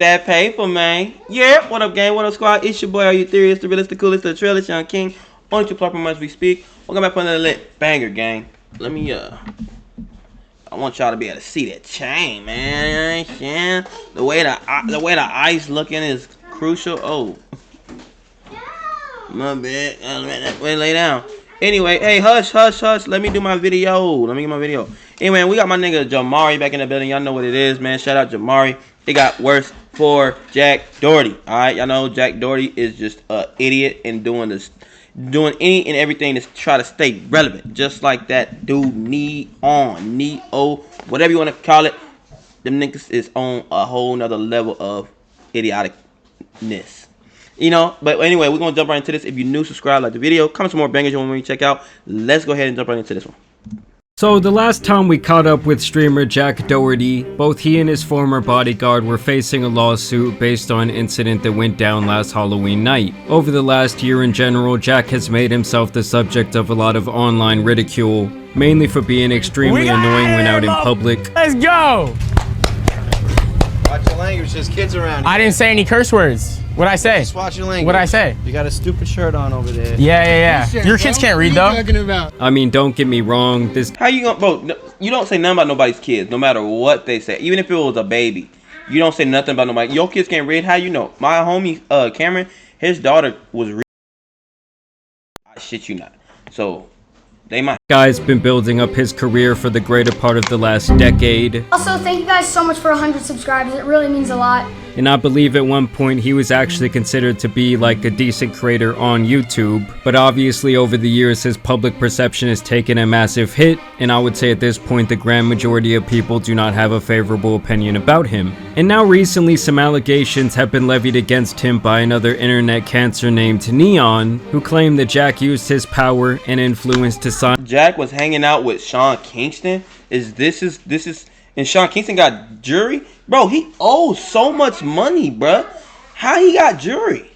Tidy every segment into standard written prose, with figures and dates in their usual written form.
That paper, man. Yeah, what up, gang? What up, squad? It's your boy, Are You Serious? The realest, the coolest, the trailer, Sean King. On to platform as we speak. Welcome back for another lit banger, gang. Let me, I want y'all to be able to see that chain, man. Yeah. The way the ice looking is crucial. Oh. My bad. Wait, lay down. Anyway, hey, hush. Let me do my video. Let me get my video. Anyway, we got my nigga Jamari back in the building. Y'all know what it is, man. Shout out Jamari. It got worse for Jack Doherty. Alright, y'all know Jack Doherty is just an idiot and doing any and everything to try to stay relevant. Just like that dude Neo, whatever you want to call it. Them niggas is on a whole nother level of idioticness. You know, but anyway, we're going to jump right into this. If you're new, subscribe, like the video. Comment some more bangers you want me to check out. Let's go ahead and jump right into this one. So the last time we caught up with streamer Jack Doherty, both he and his former bodyguard were facing a lawsuit based on an incident that went down last Halloween night. Over the last year in general, Jack has made himself the subject of a lot of online ridicule, mainly for being extremely annoying when out in public. Let's go! Watch your language, there's kids around here. I didn't say any curse words. What'd I say? Just watch your language. What'd I say? You got a stupid shirt on over there. Yeah. Your kids can't read though. I mean, don't get me wrong, this How you gonna, bro, you don't say nothing about nobody's kids, no matter what they say. Even if it was a baby, you don't say nothing about nobody. Your kids can't read, how you know? My homie, Cameron, his daughter was reading. I shit you not. So, they might. guy's been building up his career for the greater part of the last decade. Also, thank you guys so much for 100 subscribers. It really means a lot. And I believe at one point he was actually considered to be like a decent creator on YouTube, but obviously over the years his public perception has taken a massive hit, and I would say at this point the grand majority of people do not have a favorable opinion about him. And now recently some allegations have been levied against him by another internet cancer named Neon, who claimed that Jack used his power and influence to sign. Jack was hanging out with Sean Kingston. And Sean Kingston got jury? Bro, he owes so much money, bruh. How he got jury?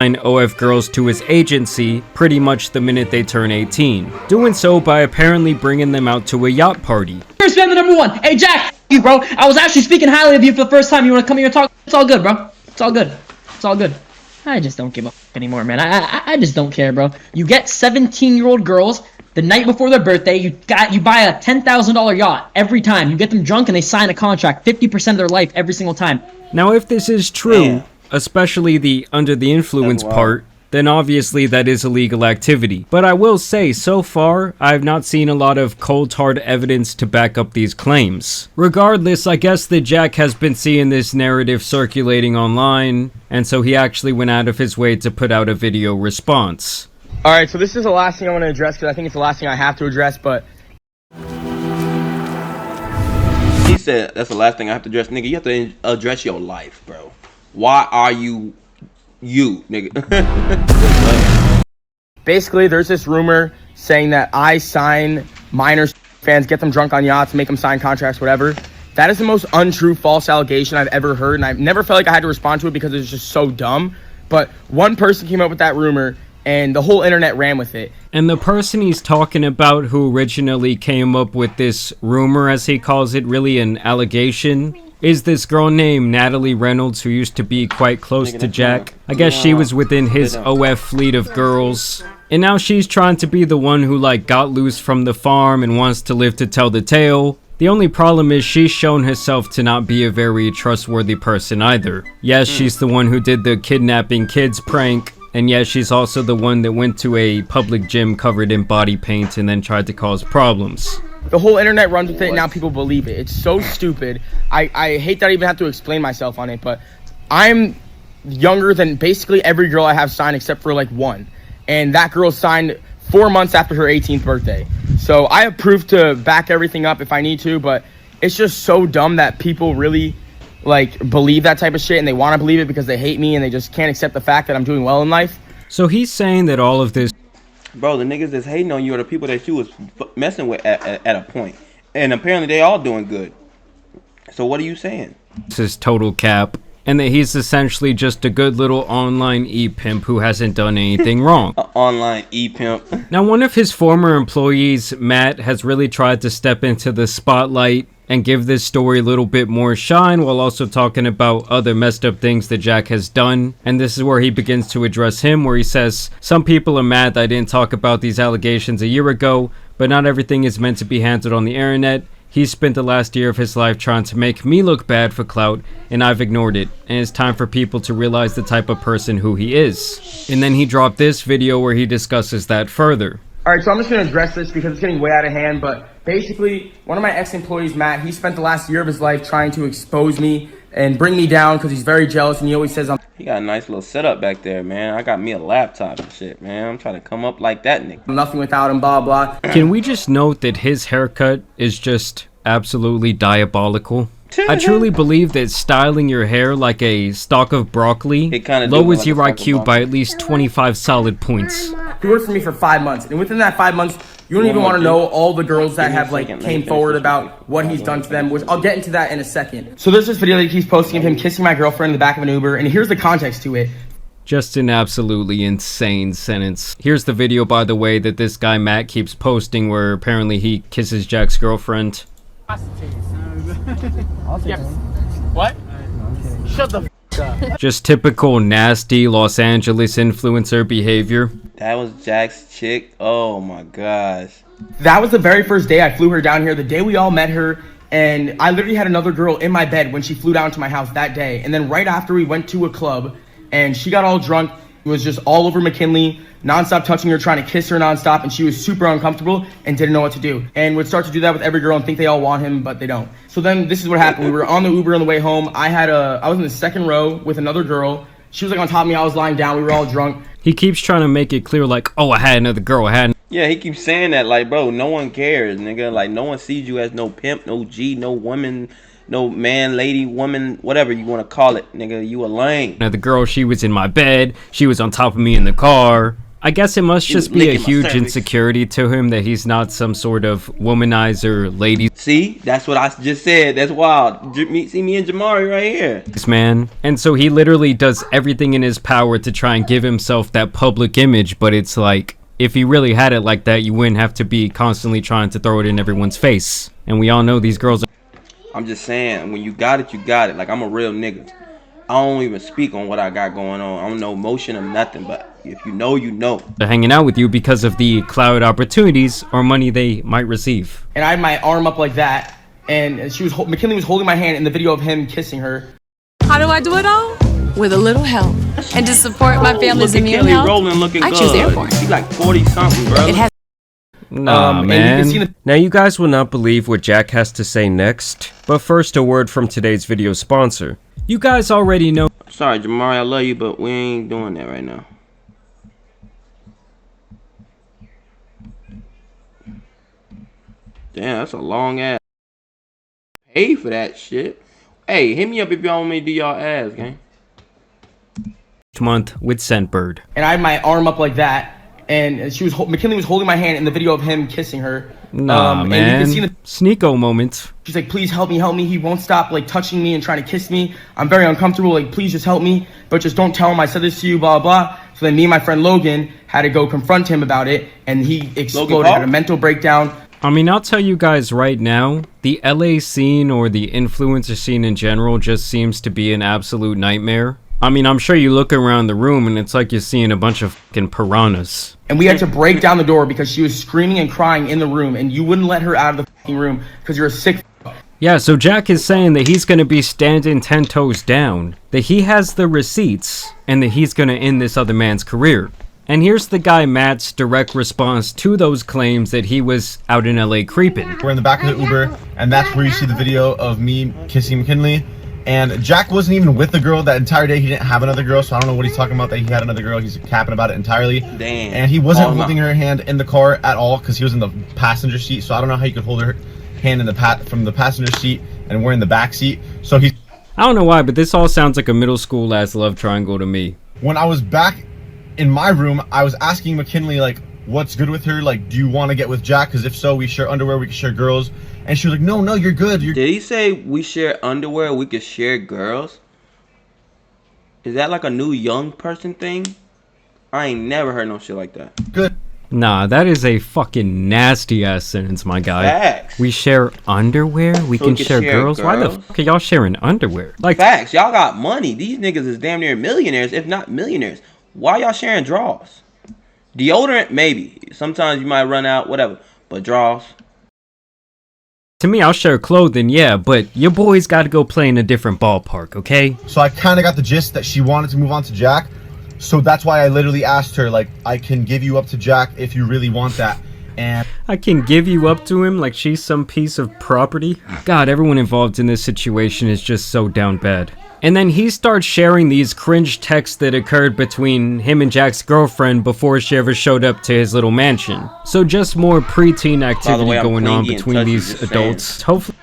OF girls to his agency pretty much the minute they turn 18. Doing so by apparently bringing them out to a yacht party. Here's fan number one. Hey, Jack, you, bro. I was actually speaking highly of you for the first time. You want to come here and talk? It's all good, bro. It's all good. It's all good. I just don't give a f anymore, man. I just don't care, bro. You get 17-year-old girls the night before their birthday. You buy a $10,000 yacht every time. You get them drunk and they sign a contract 50% of their life every single time. Now, if this is true, especially the under the influence part, then obviously that is illegal activity. But I will say, so far, I have not seen a lot of cold hard evidence to back up these claims. Regardless, I guess that Jack has been seeing this narrative circulating online, and so he actually went out of his way to put out a video response. Alright, so this is the last thing I want to address because I think it's the last thing I have to address, but... He said, that's the last thing I have to address. Nigga, you have to address your life, bro. Why are you, nigga? Basically, there's this rumor saying that I sign minors, fans, get them drunk on yachts, make them sign contracts, whatever. That is the most untrue, false allegation I've ever heard, and I've never felt like I had to respond to it because it's just so dumb. But one person came up with that rumor, and the whole internet ran with it. And the person he's talking about who originally came up with this rumor, as he calls it, really an allegation, is this girl named Natalie Reynolds, who used to be quite close to Jack. I guess she was within his OF fleet of girls. And now she's trying to be the one who like got loose from the farm and wants to live to tell the tale. The only problem is she's shown herself to not be a very trustworthy person either. Yes, she's the one who did the kidnapping kids prank. And yes, she's also the one that went to a public gym covered in body paint and then tried to cause problems. The whole internet runs with it, and now people believe it. It's so stupid. I hate that I even have to explain myself on it, but I'm younger than basically every girl I have signed except for like one. And that girl signed 4 months after her 18th birthday. So I have proof to back everything up if I need to, but it's just so dumb that people really like believe that type of shit, and they want to believe it because they hate me and they just can't accept the fact that I'm doing well in life. So he's saying that all of this, bro, the niggas that's hating on you are the people that you was messing with at a point, and apparently they all doing good. So what are you saying? This is total cap, and that he's essentially just a good little online e-pimp who hasn't done anything wrong. Online e-pimp. Now, one of his former employees, Matt, has really tried to step into the spotlight and give this story a little bit more shine while also talking about other messed up things that Jack has done. And this is where he begins to address him, where he says, "Some people are mad that I didn't talk about these allegations a year ago, but not everything is meant to be handled on the internet. He spent the last year of his life trying to make me look bad for clout, and I've ignored it. And it's time for people to realize the type of person who he is." And then he dropped this video where he discusses that further. All right, so I'm just going to address this because it's getting way out of hand, but basically, one of my ex-employees, Matt, he spent the last year of his life trying to expose me and bring me down because he's very jealous, and he always says He got a nice little setup back there, man. I got me a laptop and shit, man. I'm trying to come up like that nigga. I'm nothing without him, blah, blah. Can we just note that his haircut is just absolutely diabolical? I truly believe that styling your hair like a stalk of broccoli lowers your IQ by at least 25 solid points. He worked for me for 5 months, and within that 5 months, you don't even want to know all the girls that have like came forward about what he's done to them, which I'll get into that in a second. So there's this video that he keeps posting of him kissing my girlfriend in the back of an Uber, and here's the context to it. Just an absolutely insane sentence. Here's the video, by the way, that this guy Matt keeps posting where apparently he kisses Jack's girlfriend. What? Shut the f up. Just typical nasty Los Angeles influencer behavior. That was Jack's chick. Oh my gosh. That was the very first day I flew her down here, the day we all met her, and I literally had another girl in my bed when she flew down to my house that day. And then right after we went to a club, and she got all drunk, was just all over McKinley, nonstop touching her, trying to kiss her nonstop, and she was super uncomfortable and didn't know what to do. And would start to do that with every girl and think they all want him, but they don't. So then this is what happened. We were on the Uber on the way home. I was in the second row with another girl. She was like on top of me, I was lying down, we were all drunk. He keeps trying to make it clear like, oh, I had another girl, Yeah, he keeps saying that like, bro, no one cares, nigga. Like, no one sees you as no pimp, no G, no woman, no man, lady, woman, whatever you want to call it, nigga. You a lame. Now the girl, she was in my bed, she was on top of me in the car. I guess it must just be a huge insecurity to him that he's not some sort of womanizer lady. See, that's what I just said. That's wild. See me and Jamari right here. This man. And so he literally does everything in his power to try and give himself that public image, but it's like, if he really had it like that, you wouldn't have to be constantly trying to throw it in everyone's face. And we all know these girls are... I'm just saying, when you got it, you got it. Like, I'm a real nigga. I don't even speak on what I got going on. I don't know motion of nothing, but if you know, you know. They're hanging out with you because of the cloud opportunities or money they might receive. And I had my arm up like that, and McKinley was holding my hand in the video of him kissing her. How do I do it all? With a little help. And to support my family's Look at immune Kelly health, rolling, looking I good. choose Airborne. She's like 40-something, bro. It has Nah, and man. you can see the Now you guys will not believe what Jack has to say next, but first a word from today's video sponsor. You guys already know. Sorry, Jamari, I love you, but we ain't doing that right now. Damn, that's a long ass. Pay for that shit. Hey, hit me up if y'all want me to do y'all ass, gang. Month with Scentbird. and I had my arm up like that, and McKinley was holding my hand in the video of him kissing her. Nah, and man. you can see the Sneeko moment. She's like, please help me. He won't stop like touching me and trying to kiss me. I'm very uncomfortable. Like, please just help me, but just don't tell him I said this to you, blah, blah. So then me and my friend Logan had to go confront him about it, and he exploded, had a mental breakdown. I mean, I'll tell you guys right now, the LA scene or the influencer scene in general just seems to be an absolute nightmare. I mean, I'm sure you look around the room and it's like you're seeing a bunch of fucking piranhas. And we had to break down the door because she was screaming and crying in the room, and you wouldn't let her out of the fucking room because you're a sick. Yeah, so Jack is saying that he's going to be standing 10 toes down, that he has the receipts, and that he's going to end this other man's career. And here's the guy Matt's direct response to those claims that he was out in LA creeping. We're in the back of the Uber, and that's where you see the video of me kissing McKinley. And Jack wasn't even with the girl that entire day. He didn't have another girl, so I don't know what he's talking about that he had another girl. He's capping about it entirely. Damn. And he wasn't holding her hand in the car at all because he was in the passenger seat. So I don't know how you could hold her hand in from the passenger seat and we're in the back seat. So he's... I don't know why, but this all sounds like a middle school ass love triangle to me. When I was back in my room, I was asking McKinley, like, what's good with her? Like, do you want to get with Jack? Because if so, we share underwear, we can share girls. And she was like, no, you're good. Did he say we share underwear, we could share girls? Is that like a new young person thing? I ain't never heard no shit like that. Good. Nah, that is a fucking nasty ass sentence, my guy. Facts. We share underwear? We So can share girls? Why the fuck are y'all sharing underwear? Like, facts. Y'all got money. These niggas is damn near millionaires, if not millionaires. Why y'all sharing draws? Deodorant, maybe. Sometimes you might run out, whatever. But draws. to me, I'll share clothing, yeah, but your boy's gotta go play in a different ballpark, okay? So I kind of got the gist that she wanted to move on to Jack. So that's why I literally asked her, like, I can give you up to Jack if you really want that. And I can give you up to him like she's some piece of property. God, everyone involved in this situation is just so down bad. And then he starts sharing these cringe texts that occurred between him and Jack's girlfriend before she ever showed up to his little mansion. So just more preteen activity way, I'm going on clingy and between touchy, these just adults. saying. Hopefully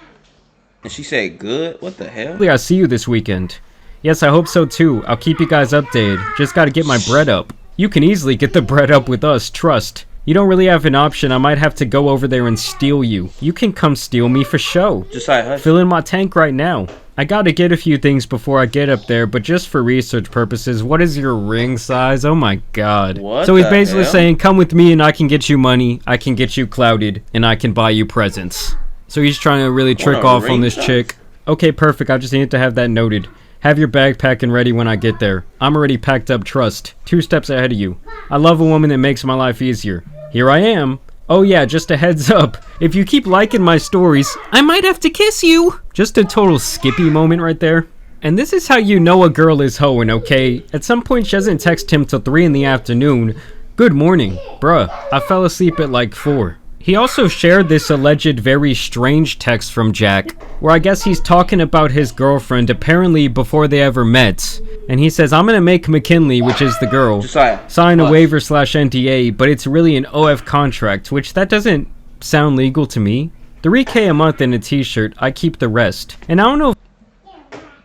And she said good? What the hell? I see you this weekend. Yes, I hope so too. I'll keep you guys updated. Just gotta get my bread up. You can easily get the bread up with us, trust. You don't really have an option. I might have to go over there and steal you. You can come steal me for show. Just like hush. Fill in my tank right now. I gotta get a few things before I get up there, but just for research purposes, what is your ring size? Oh my god. What So he's the basically hell? saying, come with me and I can get you money, I can get you clouded, and I can buy you presents. So he's trying to really trick a off on ring this size? chick. Okay, perfect. I just need to have that noted. Have your bag packing ready when I get there. I'm already packed up, trust. 2 steps ahead of you. I love a woman that makes my life easier. Here I am. Oh yeah, just a heads up. If you keep liking my stories, I might have to kiss you. Just a total Skippy moment right there. And this is how you know a girl is hoeing, okay? At some point she doesn't text him till 3 in the afternoon. Good morning. Bruh, I fell asleep at like 4. He also shared this alleged very strange text from Jack, where I guess he's talking about his girlfriend apparently before they ever met. And he says, I'm gonna make McKinley, which is the girl, Josiah, sign a hush. waiver / NDA, but it's really an OF contract, which that doesn't sound legal to me. $3K a month and a t-shirt, I keep the rest. And I don't know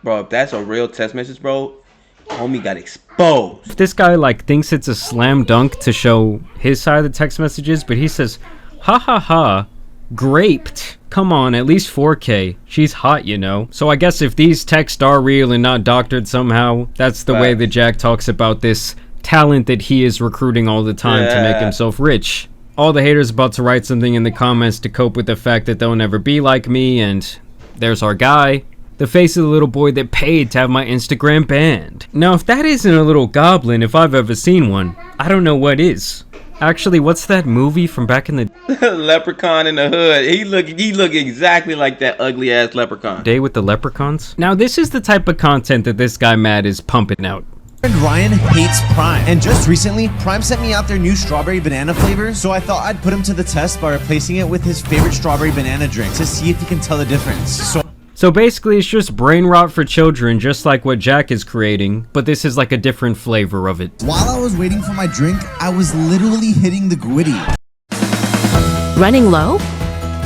Bro, if that's a real text message, bro, homie got exposed. if this guy like thinks it's a slam dunk to show his side of the text messages, but he says, ha ha ha, graped. Come on, at least 4K. She's hot, you know. So I guess if these texts are real and not doctored somehow, that's the way that Jack talks about this talent that he is recruiting all the time to make Yeah. himself rich. All the haters about to write something in the comments to cope with the fact that they'll never be like me, and there's our guy. The face of the little boy that paid to have my Instagram banned. Now, if that isn't a little goblin, if I've ever seen one, I don't know what is. Actually, what's that movie from back in the Leprechaun in the hood. He look exactly like that ugly ass leprechaun. day with the leprechauns? Now, this is the type of content that this guy Matt is pumping out. friend Ryan hates Prime, and just recently, Prime sent me out their new strawberry banana flavor, so I thought I'd put him to the test by replacing it with his favorite strawberry banana drink to see if he can tell the difference. So basically, it's just brain rot for children, just like what Jack is creating, but this is like a different flavor of it. While I was waiting for my drink, I was literally hitting the gwitty. Running low?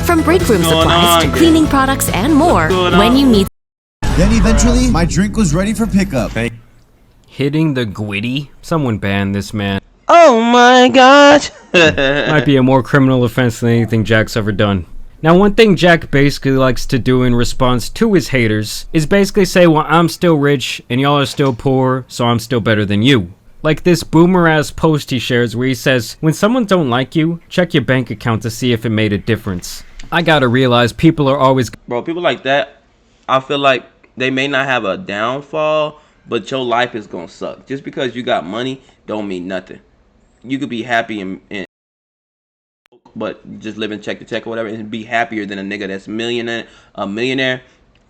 From break room going supplies on, to cleaning products and more, going when on? you need Then eventually, my drink was ready for pickup. Hitting the gwitty? Someone ban this man. Oh my gosh. Might be a more criminal offense than anything Jack's ever done. Now, one thing Jack basically likes to do in response to his haters is basically say, well, I'm still rich and y'all are still poor, so I'm still better than you. Like this boomer-ass post he shares where he says, when someone don't like you, check your bank account to see if it made a difference. I gotta realize people are always... Bro, people like that, I feel like they may not have a downfall, but your life is gonna suck. Just because you got money don't mean nothing. You could be happy and but just living check to check or whatever, and be happier than a nigga that's a millionaire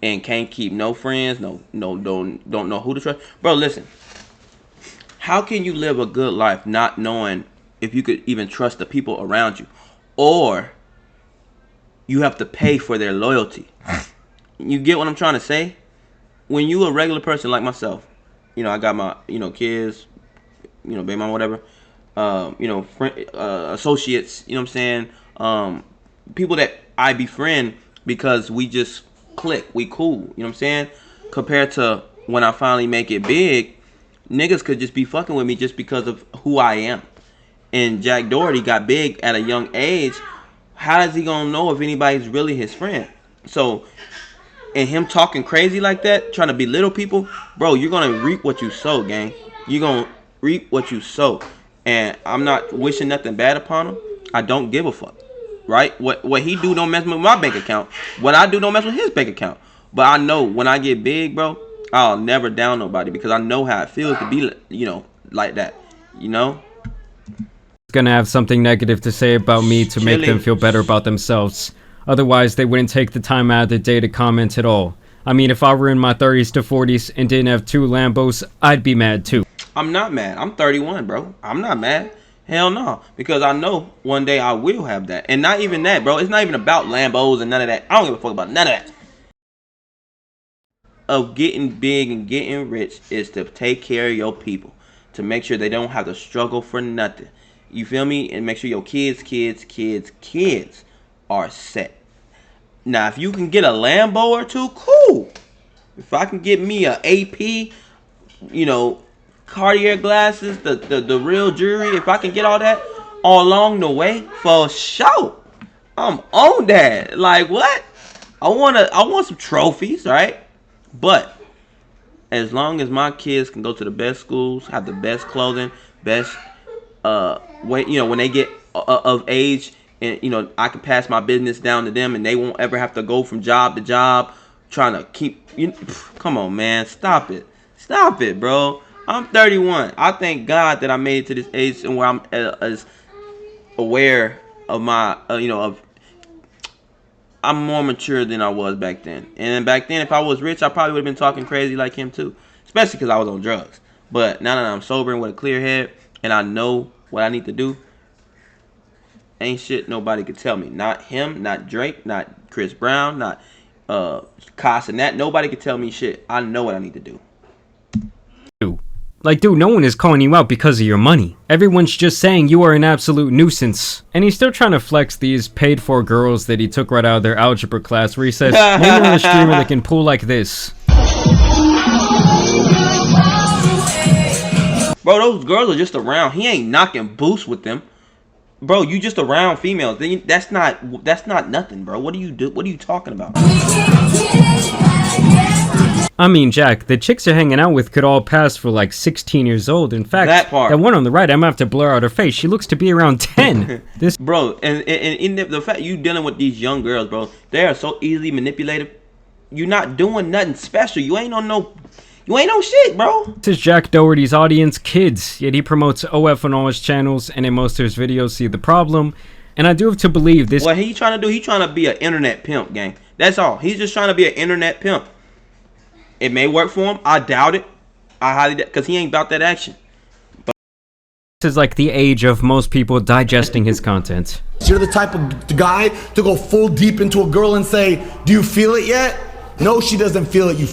and can't keep no friends, don't know who to trust. Bro, listen. How can you live a good life not knowing if you could even trust the people around you? Or you have to pay for their loyalty. You get what I'm trying to say? When you a regular person like myself, you know, I got my, kids, baby mama, whatever, associates, you know what I'm saying? People that I befriend because we just click, we cool, you know what I'm saying? Compared to when I finally make it big, niggas could just be fucking with me just because of who I am. And Jack Doherty got big at a young age. How is he gonna know if anybody's really his friend? So, and him talking crazy like that, trying to belittle people, bro, you're gonna reap what you sow, gang. You're gonna reap what you sow. and I'm not wishing nothing bad upon him. I don't give a fuck, right? What he do don't mess with my bank account. What I do don't mess with his bank account. But I know when I get big, bro, I'll never down nobody because I know how it feels to be, you know, like that, you know. Gonna have something negative to say about me to make them feel better about themselves. Otherwise, they wouldn't take the time out of their day to comment at all. I mean, if I were in my 30s to 40s and didn't have 2 Lambos, I'd be mad too. I'm not mad. I'm 31, bro. I'm not mad. Hell no. Because I know one day I will have that. And not even that, bro. It's not even about Lambos and none of that. I don't give a fuck about none of that. Of getting big and getting rich is to take care of your people. To make sure they don't have to struggle for nothing. You feel me? And make sure your kids are set. Now, if you can get a Lambo or two, cool. If I can get me a AP, you know, Cartier glasses, the real jewelry, if I can get all that all along the way, for sure, I'm on that. Like, what? I want some trophies, right? But as long as my kids can go to the best schools, have the best clothing, best when they get of age, and you know, I can pass my business down to them and they won't ever have to go from job to job trying to keep, come on, man, stop it, bro. I'm 31. I thank God that I made it to this age and where I'm as aware of my I'm more mature than I was back then. And back then, if I was rich, I probably would have been talking crazy like him too, especially because I was on drugs. But now that I'm sober and with a clear head and I know what I need to do, ain't shit nobody could tell me. Not him, not Drake, not Chris Brown, not Cost and that. Nobody could tell me shit. I know what I need to do. Like, dude, no one is calling you out because of your money. Everyone's just saying you are an absolute nuisance. And he's still trying to flex these paid-for girls that he took right out of their algebra class, where he says, name me a streamer that can pull like this. Bro, those girls are just around. He ain't knocking boosts with them. Bro, you just around females. That's not nothing, bro. What do you do? What are you talking about? I mean, Jack, the chicks you're hanging out with could all pass for like 16 years old. In fact, that one on the right, I'm gonna have to blur out her face. She looks to be around 10. This bro, and in the fact you dealing with these young girls, bro, they are so easily manipulated. You're not doing nothing special. You ain't on shit, bro. This is Jack Doherty's audience, kids. Yet he promotes OF on all his channels, and in most of his videos, see the problem. And I do have to believe this. What he trying to do? He trying to be an internet pimp, gang. That's all. He's just trying to be an internet pimp. It may work for him. I doubt it. I highly doubt, because he ain't about that action. But this is like the age of most people digesting his content. You're the type of guy to go full deep into a girl and say, do you feel it yet? No, she doesn't feel it, you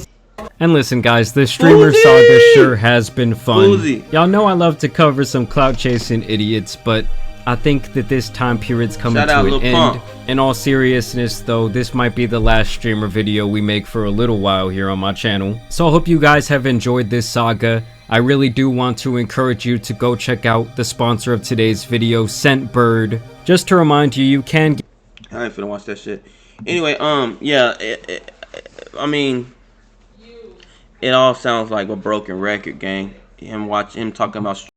And listen, guys, the streamer saga sure has been fun. Y'all know I love to cover some clout chasing idiots, but I think that this time period's coming to an end. In all seriousness, though, this might be the last streamer video we make for a little while here on my channel. So I hope you guys have enjoyed this saga. I really do want to encourage you to go check out the sponsor of today's video, Scentbird. Just to remind you, you can... I ain't finna watch that shit. Anyway, yeah, I mean, it all sounds like a broken record, gang. Him talking about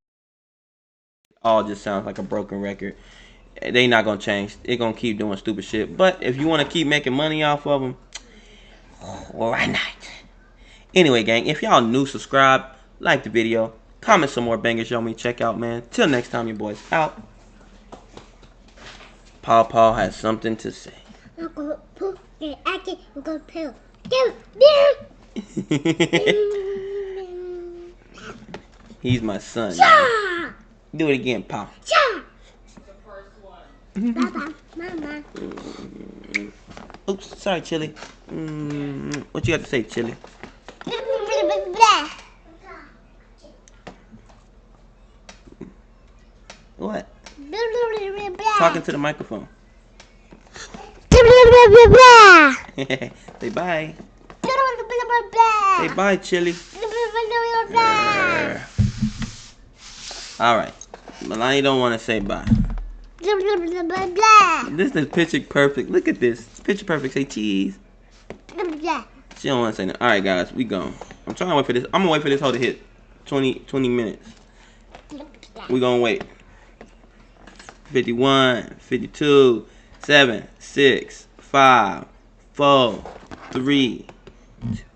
all just sounds like a broken record. They not gonna change. They gonna keep doing stupid shit. But if you want to keep making money off of them, why not? Anyway, gang, if y'all new, subscribe, like the video, comment some more bangers y'all me check out, man. Till next time, your boys out. Paw has something to say. He's my son. Man. Do it again, Paw. Mama. Oops, sorry, Chili. What you got to say, Chili? What? Talking to the microphone. Say bye. Say bye, Chili. Alright. Melanie don't want to say bye. This is picture perfect. Look at this. It's picture perfect. Say cheese. She don't want to say nothing. Alright, guys. We gone. I'm trying to wait for this. I'm going to wait for this hoe to hit 20 minutes. We gonna wait. 51, 52, 7, 6, 5, 4, 3, 2.